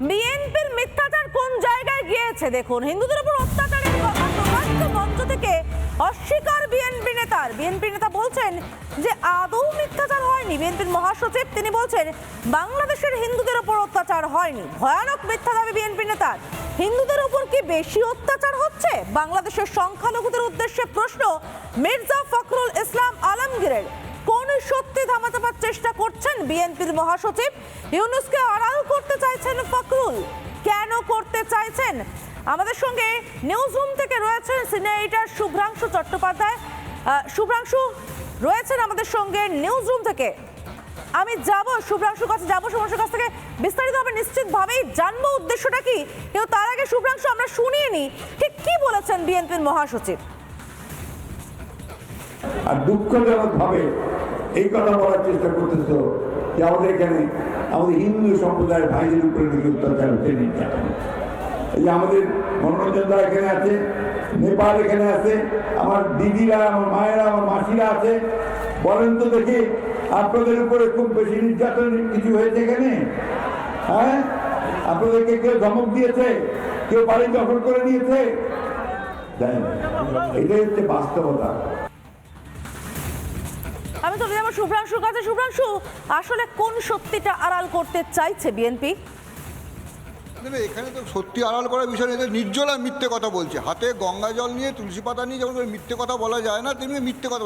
বিএনপির মিথ্যাচার কোন জায়গায় গিয়েছে দেখুন। হিন্দুদের উপর অত্যাচারের কথা প্রকাশ্য মঞ্চ থেকে অস্বীকার বিএনপি নেতা বলছেন যে আদৌ মিথ্যাচার হয়নি। বিএনপির মহাসচিব তিনি বলছেন বাংলাদেশের হিন্দুদের উপর অত্যাচার হয়নি। ভয়ানক মিথ্যা দাবি বিএনপি নেতার। হিন্দুদের উপর কি বেশি অত্যাচার হচ্ছে? বাংলাদেশের সংখ্যালঘুদের উদ্দেশ্যে প্রশ্ন মির্জা ফখরুল ইসলাম আলমগীরের। কোন সত্যি ধামাচাপার চেষ্টা করছেন বিএনপির মহাসচিব? ইউনূসকে আড়াল করতে চাইছেন ফখরুল, কেন করতে চাইছেন? আমাদের সঙ্গে নিউজ রুম থেকে রয়েছেন সিনিয়র এডিটর শুভ্রাংশু চট্টোপাধ্যায়। শুভ্রাংশু রয়েছেন আমাদের সঙ্গে নিউজ রুম থেকে। আমি যাব শুভ্রাংশুর কাছে, শুভ্রাংশুর কাছ থেকে বিস্তারিতভাবে নিশ্চিতভাবেই জানবো উদ্দেশ্যটা কি। কিন্তু তার আগে শুভ্রাংশু আমরা শুনিয়ে নিই ঠিক কি বলেছেন বিএনপির মহাসচিব। আর দুঃখজনকভাবে এই কথা বলার চেষ্টা করতেছ যে আমাদের এখানে আমাদের হিন্দু সম্প্রদায়ের ভাইদের উপরে নাকি অত্যাচার হচ্ছে, নির্যাতন। এই যে আমাদের মনোরঞ্জন দা এখানে আছে, নেপাল এখানে আছে, আমার দিদিরা, আমার মায়েরা, আমার মাসিরা আছে। বলেন তো দেখি আপনাদের উপরে খুব বেশি নির্যাতন কিছু হয়েছে এখানে? হ্যাঁ, আপনাদেরকে কেউ ধমক দিয়েছে, কেউ বাড়ি দখল করে নিয়েছে? এটাই হচ্ছে বাস্তবতা। আমি চলে যাবো শুভ্রাংশুর কাছে। শুভ্রাংশু, আসলে কোন সত্যিটা আড়াল করতে চাইছে বিএনপি? এখানে তো সত্যি আড়াল করার বিষয় নেই, নির্জলা মিথ্যে কথা বলছে। হাতে গঙ্গা জল নিয়ে তুলসী পাতা নিয়ে যেমন মিথ্যে কথা বলা যায় না, তেমনি মিথ্যে কথা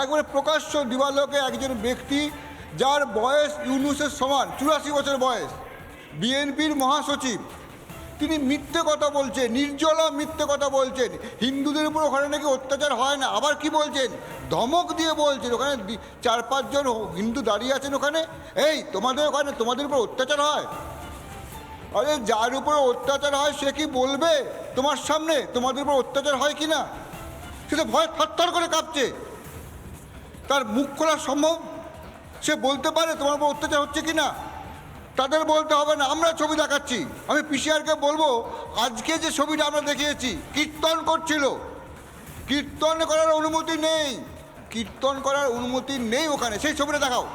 একবারে প্রকাশ্য দিবালোকে একজন ব্যক্তি যার বয়স ইউনূসের সমান, 84 বছর বয়স, বিএনপির মহাসচিব, তিনি মিথ্যে কথা বলছেন, নির্জলা মিথ্যে কথা বলছেন। হিন্দুদের উপর ওখানে নাকি অত্যাচার হয় না, আবার কি বলছেন, ধমক দিয়ে বলছেন। ওখানে 4-5 জন হিন্দু দাঁড়িয়ে আছেন ওখানে, এই তোমাদের ওখানে তোমাদের উপর অত্যাচার হয়? আরে যার উপর অত্যাচার হয় সে কি বলবে তোমার সামনে তোমাদের উপর অত্যাচার হয় কি না? সে তো ভয় থরথর করে কাঁপছে, তার মুখ খোলা সম্ভব? সে বলতে পারে তোমার উপর অত্যাচার হচ্ছে কি না? তাদের বলতে হবে না, আমরা ছবি দেখাচ্ছি। আমি পিসিআরকে বলবো, আজকে যে ছবিটা আমরা দেখিয়েছি, কীর্তন করছিল, কীর্তন করার অনুমতি নেই, কীর্তন করার অনুমতি নেই ওখানে, সেই ছবিটা দেখাও।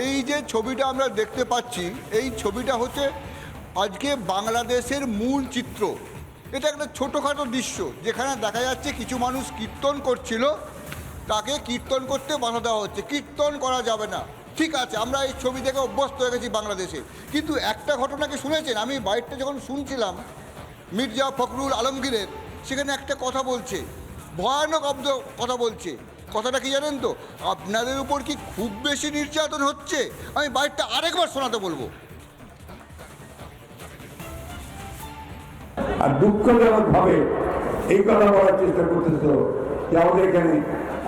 এই যে ছবিটা আমরা দেখতে পাচ্ছি, এই ছবিটা হচ্ছে আজকে বাংলাদেশের মূল চিত্র। এটা একটা ছোটোখাটো দৃশ্য যেখানে দেখা যাচ্ছে কিছু মানুষ কীর্তন করছিল, তাকে কীর্তন করতে বাধা দেওয়া হচ্ছে। কীর্তন করা যাবে না, ঠিক আছে, আমরা এই ছবি দেখে অভ্যস্ত হয়ে গেছি বাংলাদেশে। কিন্তু একটা ঘটনাকে শুনেছেন, আমি বাইরটা যখন শুনছিলাম মির্জা ফখরুল আলমগীরের, সেখানে একটা কথা বলছে, ভয়ানক কথা বলছে। কথাটা কি জানেন তো, আপনাদের উপর কি খুব বেশি নির্যাতন হচ্ছে? আমি বাইরটা আরেকবার শোনাতে বলবো। আর দুঃখজনকভাবে এই কথা বলার চেষ্টা করতেছ যে আমাদের এখানে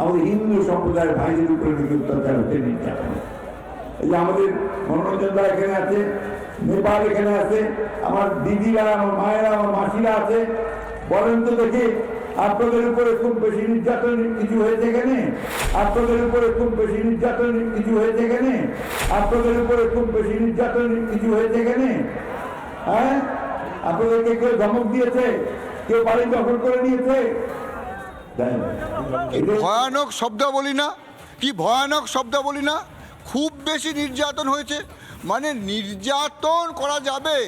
আমাদের হিন্দু সম্প্রদায়ের ভাইদের উপরে নাকি অত্যাচার হচ্ছে, নির্যাতন। এই যে আমাদের মনোরঞ্জন দা এখানে আছে, নেপাল এখানে আছে, আমার দিদিরা, আমার মায়েরা, আমার মাসিরা আছে। বলেন তো দেখি আপনাদের উপরে খুব বেশি নির্যাতন কিছু হয়েছে এখানে? আপনাদের উপরে খুব বেশি নির্যাতন কিছু হয়েছে এখানে? আপনাদের উপরে খুব বেশি নির্যাতন কিছু হয়েছে এখানে? হ্যাঁ, আপনাদেরকে কেউ ধমক দিয়েছে, কেউ বাড়ি দখল করে নিয়েছে? ভয়ানক শব্দ বলি না, কি ভয়ানক শব্দ বলি না? খুব বেশি নির্যাতন হয়েছে মানে নির্যাতন করা যাবে,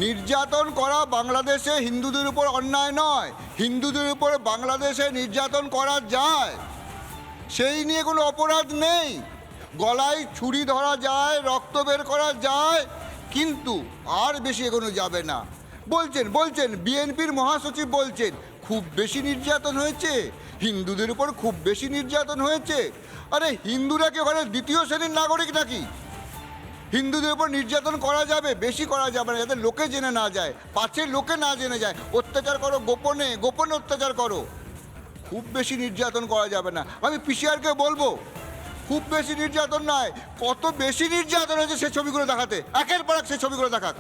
নির্যাতন করা বাংলাদেশে হিন্দুদের উপর অন্যায় নয়। হিন্দুদের উপর বাংলাদেশে নির্যাতন করা যায়, সেই নিয়ে কোনো অপরাধ নেই। গলায় ছুরি ধরা যায়, রক্ত বের করা যায়, কিন্তু আর বেশি এগোনো যাবে না। বলছেন বিএনপির মহাসচিব বলছেন খুব বেশি নির্যাতন হয়েছে, হিন্দুদের উপর খুব বেশি নির্যাতন হয়েছে। আরে হিন্দুরা কি ওখানে দ্বিতীয় শ্রেণীর নাগরিক নাকি? হিন্দুদের উপর নির্যাতন করা যাবে, বেশি করা যাবে না, যাতে লোকে জেনে না যায়, পাছে লোকে না জেনে যায়। অত্যাচার করো গোপনে, গোপনে অত্যাচার করো, খুব বেশি নির্যাতন করা যাবে না। আমি পিসিআরকে বলবো, খুব বেশি নির্যাতন নয়, কত বেশি নির্যাতন হয়েছে সেই ছবিগুলো দেখাতে, একের পর এক সেই ছবিগুলো দেখাক।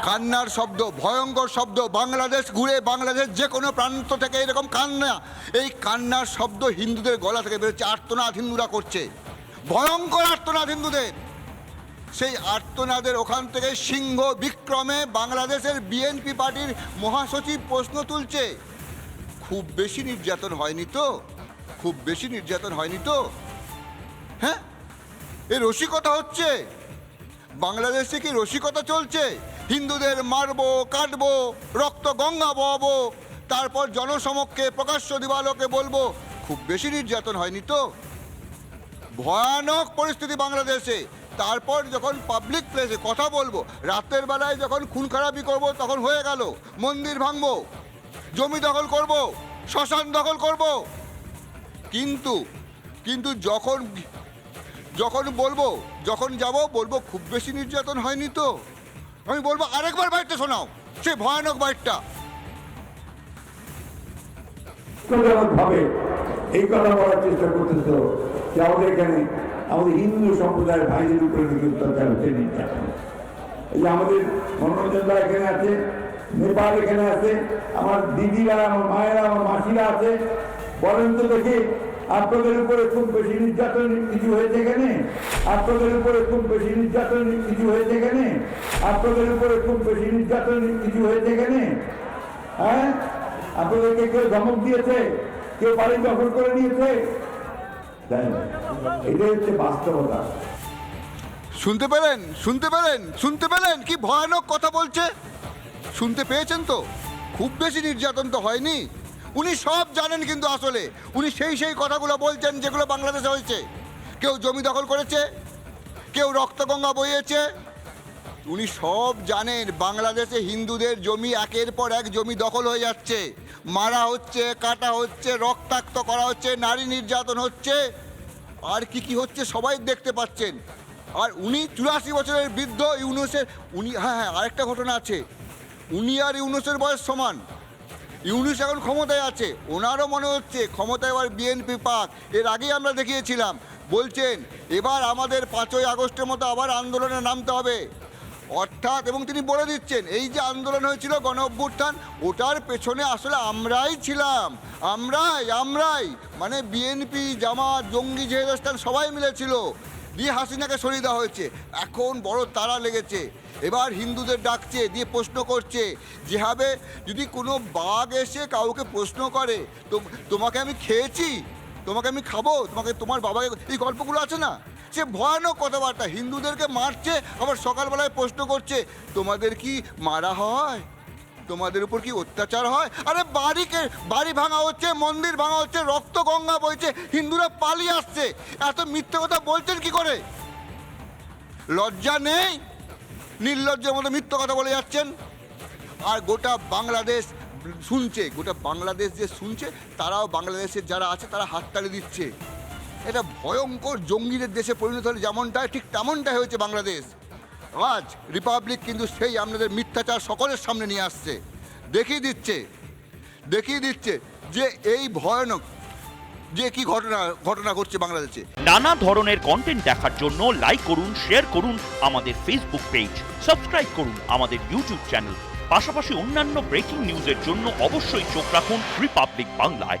কান্নার শব্দ, ভয়ঙ্কর শব্দ, বাংলাদেশ ঘুরে বাংলাদেশ যে কোনো প্রান্ত থেকে এরকম কান্না, এই কান্নার শব্দ হিন্দুদের গলা থেকে বেরোচ্ছে, আর্তনাদ হিন্দুরা করছে, ভয়ঙ্কর আর্তনাদ হিন্দুদের। সেই আর্তনাদের ওখান থেকে সিংহ বিক্রমে বাংলাদেশের বিএনপি পার্টির মহাসচিব প্রশ্ন তুলছে, খুব বেশি নির্যাতন হয়নি তো? খুব বেশি নির্যাতন হয়নি তো? হ্যাঁ, এ রসিকতা হচ্ছে? বাংলাদেশে কি রসিকতা চলছে? হিন্দুদের মারবো, কাটবো, রক্ত গঙ্গা বহাবো, তারপর জনসমক্ষে প্রকাশ্য দিবালোকে বলবো খুব বেশি নির্যাতন হয়নি তো? ভয়ানক পরিস্থিতি বাংলাদেশে। তারপর যখন পাবলিক প্লেসে কথা বলবো, রাতের বেলায় যখন খুন খারাপি করবো, তখন হয়ে গেল মন্দির ভাঙবো, জমি দখল করব, শ্মশান দখল করব। কিন্তু যখন বলবো, যখন যাব বলবো খুব বেশি নির্যাতন হয়নি তো, আমি বলবো আরেকবার বাইটটা শোনাও, সে ভয়ানক বাইটটা। ভাবে এই কথা বলার চেষ্টা করতেছ যে আমাদের এখানে আমাদের হিন্দু সম্প্রদায়ের ভাইদের উপরে অত্যাচার হচ্ছে, নির্যাতন। এই যে আমাদের মনোরঞ্জন দা এখানে আছে, নেপাল এখানে আছে, আমার দিদিরা, আমার মায়েরা, আমার মাসিরা আছে, বলেন তো দেখি আপনাদের উপরে খুব বেশি নির্যাতন কিছু হয়েছে এখানে? আপনাদের উপরে খুব বেশি নির্যাতন কিছু হয়েছে এখানে? আপনাদের উপরে খুব বেশি নির্যাতন কিছু হয়েছে এখানে? হ্যাঁ, আপনাদেরকে কেউ ধমক দিয়েছে? কেউ বাড়ি দখল করে নিয়েছে? এটাই হচ্ছে বাস্তবতা। শুনতে পেলেন? শুনতে পেলেন? শুনতে পেলেন কি ভয়ানক কথা বলছে? শুনতে পেয়েছেন তো? খুব বেশি নির্যাতন তো হয়নি। উনি সব জানেন, কিন্তু আসলে উনি সেই কথাগুলো বলছেন যেগুলো বাংলাদেশে হয়েছে। কেউ জমি দখল করেছে, কেউ রক্তগঙ্গা বইয়েছে, উনি সব জানেন। বাংলাদেশে হিন্দুদের জমি একের পর এক জমি দখল হয়ে যাচ্ছে, মারা হচ্ছে, কাটা হচ্ছে, রক্তাক্ত করা হচ্ছে, নারী নির্যাতন হচ্ছে, আর কি হচ্ছে সবাই দেখতে পাচ্ছেন। আর উনি 84 বছরের বৃদ্ধ ইউনুসের, উনি হ্যাঁ আরেকটা ঘটনা আছে, উনি আর ইউনুসের বয়স সমান। ইউনুস এখন ক্ষমতায় আছে, ওনারও মনে হচ্ছে ক্ষমতায় এবার বিএনপি পাক। এর আগেই আমরা দেখিয়েছিলাম, বলছেন এবার আমাদের 5ই আগস্টের মতো আবার আন্দোলনে নামতে হবে। অর্থাৎ, এবং তিনি বলে দিচ্ছেন এই যে আন্দোলন হয়েছিল গণ অভ্যুত্থান, ওটার পেছনে আসলে আমরাই ছিলাম, আমরাই মানে বিএনপি, জামাত, জঙ্গি জেহাদিস্তান সবাই মিলেছিল, দিয়ে হাসিনাকে সরিয়ে দেওয়া হয়েছে। এখন বড় তাড়া লেগেছে, এবার হিন্দুদের ডাকছে, দিয়ে প্রশ্ন করছে, যেভাবে যদি কোনো বাঘ এসে কাউকে প্রশ্ন করে তোমাকে আমি খেয়েছি, তোমাকে আমি খাবো, তোমার বাবাকে, এই গল্পগুলো আছে না, সে ভয়ানক কথাবার্তা। হিন্দুদেরকে মারছে, আবার সকালবেলায় প্রশ্ন করছে তোমাদের কি মারা হয়, তোমাদের উপর কি অত্যাচার হয়? আরে বাড়ি ভাঙা হচ্ছে, মন্দির ভাঙা হচ্ছে, রক্ত গঙ্গা বইছে, হিন্দুরা পালিয়ে আসছে, এত মিথ্যে কথা বলছেন কি করে? লজ্জা নেই? নির্লজ্জের মতো মিথ্যে কথা বলে যাচ্ছেন। আর গোটা বাংলাদেশ শুনছে, গোটা বাংলাদেশ যে শুনছে, তারাও বাংলাদেশের যারা আছে তারা হাততালি দিচ্ছে। এটা ভয়ঙ্কর জঙ্গিদের দেশে পরিণত হলে যেমনটা, ঠিক তেমনটাই হয়েছে বাংলাদেশ। আজ রিপাবলিক কিন্তু সেই আপনাদের মিথ্যাচার সকলের সামনে নিয়ে আসছে, দেখিয়ে দিচ্ছে যে এই ভয়ানক যে কি ঘটনা ঘটছে বাংলাদেশে। নানা ধরনের কন্টেন্ট দেখার জন্য লাইক করুন, শেয়ার করুন আমাদের ফেসবুক পেজ, সাবস্ক্রাইব করুন আমাদের ইউটিউব চ্যানেল। পাশাপাশি অন্যান্য ব্রেকিং নিউজের জন্য অবশ্যই চোখ রাখুন রিপাবলিক বাংলায়।